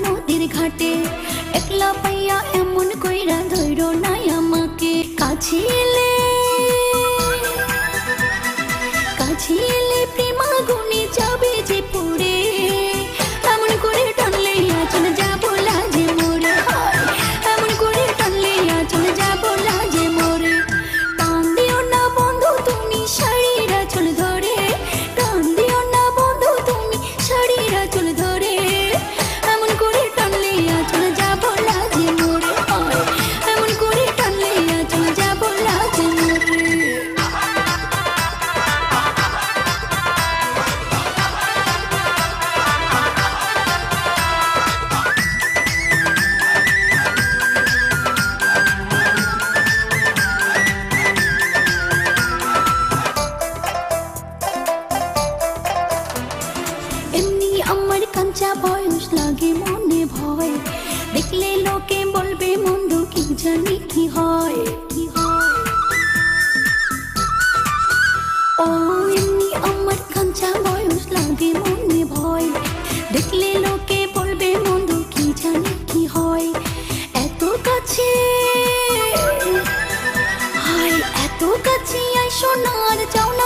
নদীর ঘাটে একলা পাইয়া এমন কইরা ধইরো নাই আমাকে। কাছে এলে প্রেমাগুনে যাবে যে পড়ে, এমন করে টানলে চলে যাবো লাজে মোরে। এমন করে টানলে চলে যাবো লাজে মোরে। টান দিও না বন্ধু তুমি শাড়িরা চলে ধরে, টান দিও না বন্ধু তুমি শাড়িরা চলে ধরে। এমন করে টানলে চলে যাবো লাজে মোরে। এমন করে টানলে চলে যাবো লাজে মোরে। এমনি আমার কাঁচা বয়স লাগে মনে ভয়, দেখলে লোকে বলবে মন্দ কি জানি কি হয়। ও এমনি আমার কাঁচা বয়স লাগে মনে ভয়, দেখলে লোকে বলবে মন্দ কি জানি কি হয়। এত কাছে হায় এত কাছে আইসো না আর যাও না